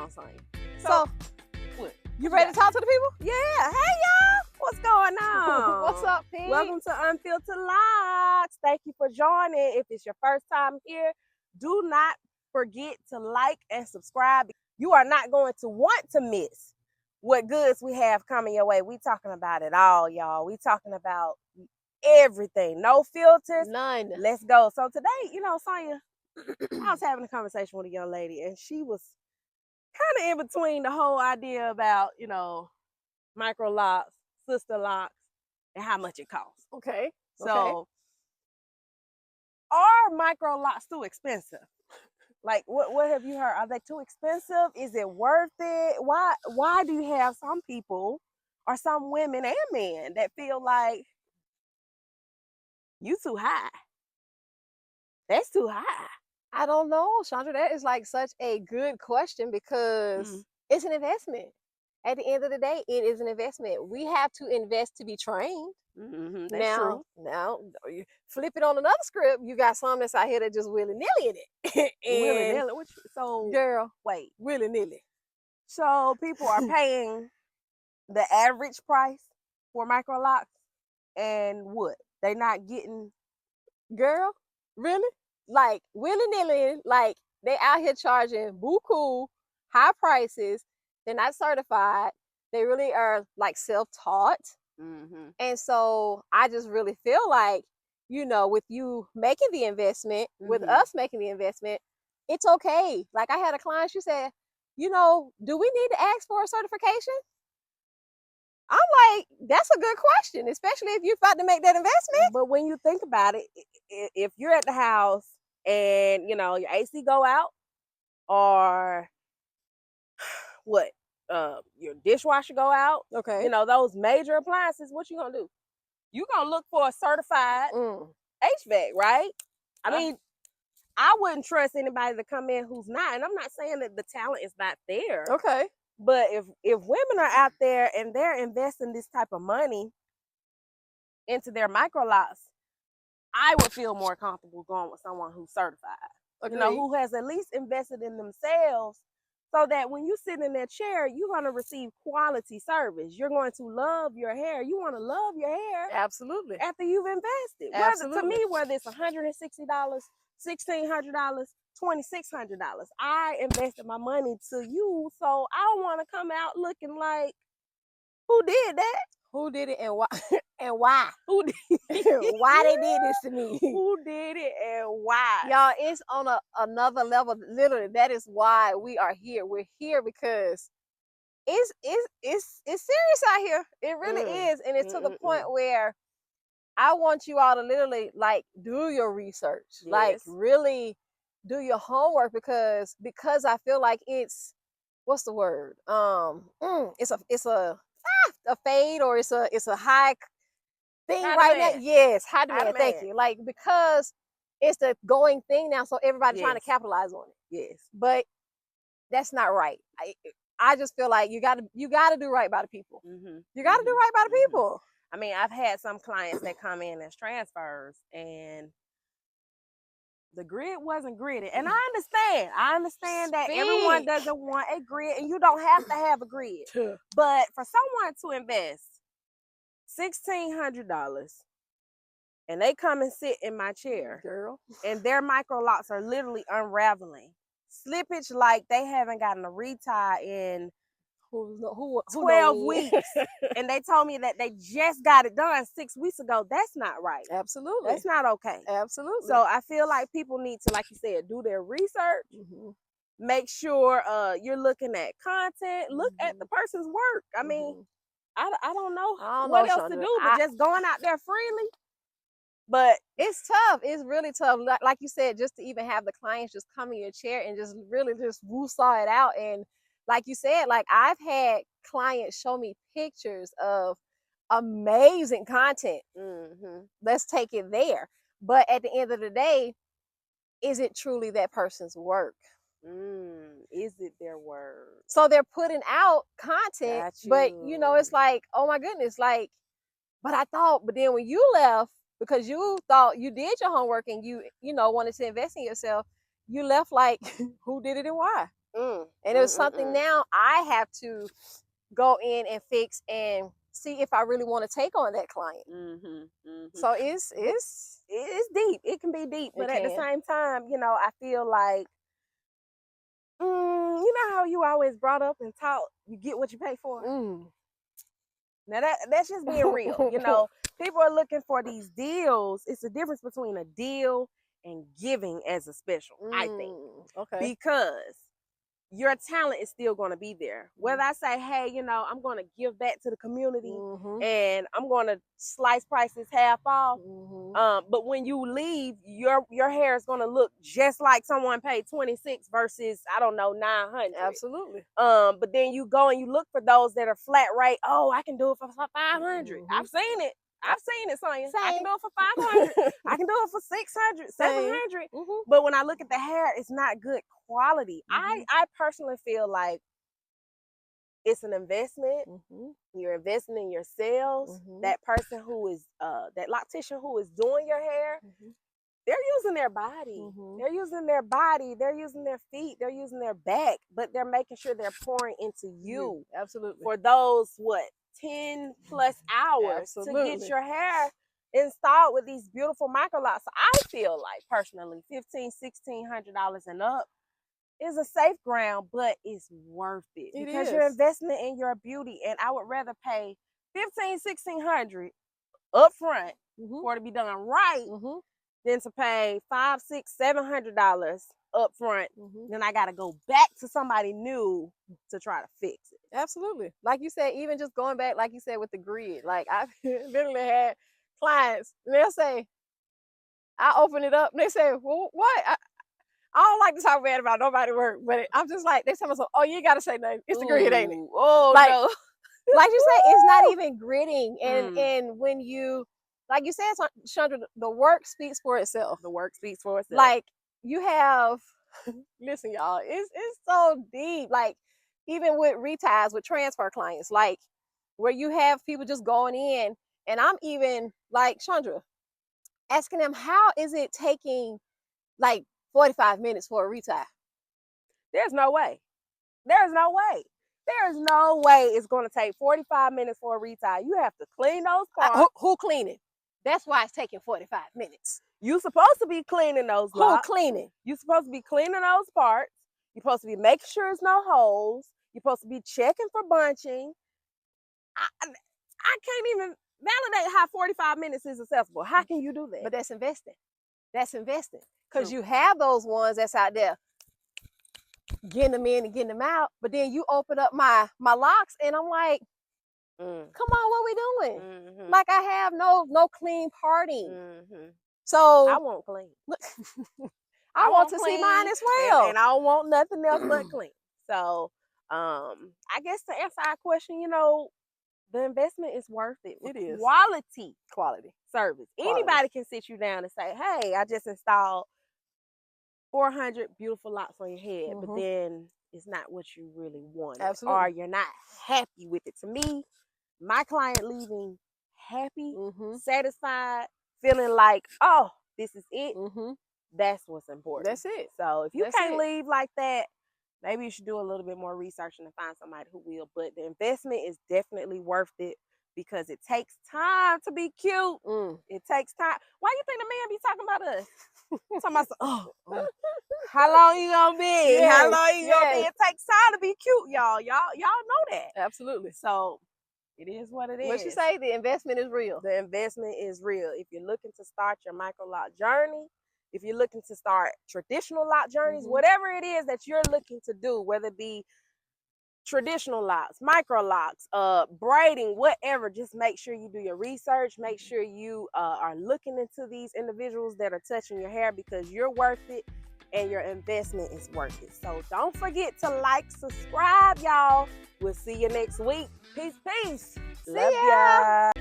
on, Sonya. So, What? you ready to talk to the people? Yeah. Hey, y'all. What's going on? What's up, Pete? Welcome to Unfiltered Locs. Thank you for joining. If it's your first time here, do not forget to like and subscribe. You are not going to want to miss what goods we have coming your way. We talking about it all, y'all. We talking about everything. No filters. None. Let's go. So today, Sonya, I was having a conversation with a young lady, and she was kind of in between the whole idea about, Microlocs, sister locks, and how much it costs. Okay. So, are Microlocs too expensive? Like, what have you heard? Are they too expensive? Is it worth it? Why do you have some people or some women and men that feel like you too high? That's too high. I don't know, Chandra. That is like such a good question because it's an investment. At the end of the day, it is an investment. We have to invest to be trained. That's true. Now, you flip it on another script. You got some that's out here that just willy nilly in it. Willy nilly. So, girl, wait, willy nilly. So people are paying the average price for Microlocs, and what? They not getting, girl, really? Like willy nilly, like they out here charging buku high prices. They're not certified. They really are like self-taught. And so I just really feel like, with you making the investment, with us making the investment, it's okay. Like I had a client, she said, do we need to ask for a certification? I'm like, that's a good question, especially if you're about to make that investment. But when you think about it, if you're at the house and, your AC go out, or what, your dishwasher go out, okay, those major appliances, what you gonna do? You gonna look for a certified HVAC, right? I mean, I wouldn't trust anybody to come in who's not, and I'm not saying that the talent is not there. Okay. But if women are out there and they're investing this type of money into their Microlocs, I would feel more comfortable going with someone who's certified. Agreed. Who has at least invested in themselves, so that when you sit in that chair, you're going to receive quality service. You're going to love your hair. You want to love your hair. Absolutely. After you've invested. Absolutely. To me, whether it's $160, $1,600, $2,600, I invested my money to you, so I don't want to come out looking like, who did that? Who did it and why? And why? Who did why they did this to me? Who did it and why? Y'all, it's on another level. Literally, that is why we are here. We're here because it's serious out here. It really is, and it's to the point where I want you all to literally like do your research, like really do your homework, because I feel like it's, what's the word? It's a fade, or it's a high thing right now. Yes, high demand. Thank you. Like, because it's the going thing now, so everybody's trying to capitalize on it. Yes, but that's not right. I just feel like you gotta do right by the people. You gotta do right by the people. I mean, I've had some clients that come in as transfers, and the grid wasn't gridded. And I understand that everyone doesn't want a grid, and you don't have to have a grid. But for someone to invest $1,600 and they come and sit in my chair, girl, and their Microlocs are literally unraveling, slippage like they haven't gotten a retie in 12 weeks, and they told me that they just got it done 6 weeks ago. That's not right. Absolutely. That's not okay. Absolutely. So I feel like people need to, like you said, do their research. Make sure you're looking at content. Look at the person's work. I mean, I don't know what else to do but just going out there freely. But it's tough. It's really tough. Like you said, just to even have the clients just come in your chair and just really just woo-saw it out. And like you said, like I've had clients show me pictures of amazing content. Let's take it there. But at the end of the day, is it truly that person's work? Is it their work? So they're putting out content, but it's like, oh my goodness, like, but then when you left, because you thought you did your homework and you wanted to invest in yourself, you left like, who did it and why? And it was something now I have to go in and fix and see if I really want to take on that client. So it's deep. It can be deep, but at the same time, you know, I feel like, you know how you always brought up and taught, you get what you pay for. Now that's just being real. You know, people are looking for these deals. It's a difference between a deal and giving as a special, I think. Okay. Because your talent is still going to be there. Whether I say, hey, you know, I'm going to give back to the community and I'm going to slice prices half off. But when you leave, your hair is going to look just like someone paid $26 versus, I don't know, $900. Absolutely. But then you go and you look for those that are flat rate. Oh, I can do it for $500. I've seen it. I've seen it, Sonya. I can do it for $500. I can do it for $600, $700. But when I look at the hair, it's not good quality. I personally feel like it's an investment. You're investing in yourselves. That person who is that loctician who is doing your hair, they're using their body. They're using their body. They're using their feet. They're using their back. But they're making sure they're pouring into you. Absolutely. For those 10 plus hours to get your hair installed with these beautiful Microlocs. I feel like personally $1,500, $1,600 and up is a safe ground, but it's worth it because you're investing in your beauty. And I would rather pay $1,500, $1,600 up front for it to be done right than to pay $500, $600, $700 up front. Then I got to go back to somebody new to try to fix it. Absolutely. Like you said, even just going back, like you said, with the grid, like I've literally had clients, and they'll say, I open it up, and they say, well, what? I don't like to talk bad about nobody work, but I'm just like, they tell me, so, oh, you got to say nothing. It's the grid, ain't it? Oh, like, no. Like you said, it's not even gridding. And when you, like you said, Chandra, the work speaks for itself. The work speaks for itself. Like you have, listen, y'all, it's so deep. Like even with reties, with transfer clients, like where you have people just going in, and I'm even like Chandra, asking them, how is it taking like 45 minutes for a retie? There's no way. There's no way. There's no way it's going to take 45 minutes for a retie. You have to clean those parts. Who cleaning? That's why it's taking 45 minutes. You're supposed to be cleaning those locks. Who cleaning? You're supposed to be cleaning those parts. You're supposed to be making sure there's no holes. You're supposed to be checking for bunching. I can't even validate how 45 minutes is accessible. How can you do that? But that's investing. That's investing. Because you have those ones that's out there getting them in and getting them out. But then you open up my locks and I'm like, come on, what we doing? Like I have no clean parting. So I want clean. I want to see mine as well. And I don't want nothing else but clean. So I guess to answer our question, you know, the investment is worth it. It is. Quality service. Anybody can sit you down and say, hey, I just installed 400 beautiful locks on your head, but then it's not what you really want. Absolutely. Or you're not happy with it. To me, my client leaving happy, satisfied, feeling like, oh, this is it. That's what's important. That's it. So if you can't leave like that, maybe you should do a little bit more research and find somebody who will. But the investment is definitely worth it because it takes time to be cute. It takes time. Why you think the man be talking about us? Talking about, how long you gonna be? How long you gonna be? It takes time to be cute, y'all. Y'all know that. Absolutely. So it is what it is. What you say? The investment is real. The investment is real. If you're looking to start your Microloc journey, if you're looking to start traditional lock journeys, whatever it is that you're looking to do, whether it be traditional locks, Microlocs, braiding, whatever, just make sure you do your research. Make sure you are looking into these individuals that are touching your hair because you're worth it and your investment is worth it. So don't forget to like, subscribe, y'all. We'll see you next week. Peace, peace. Love ya.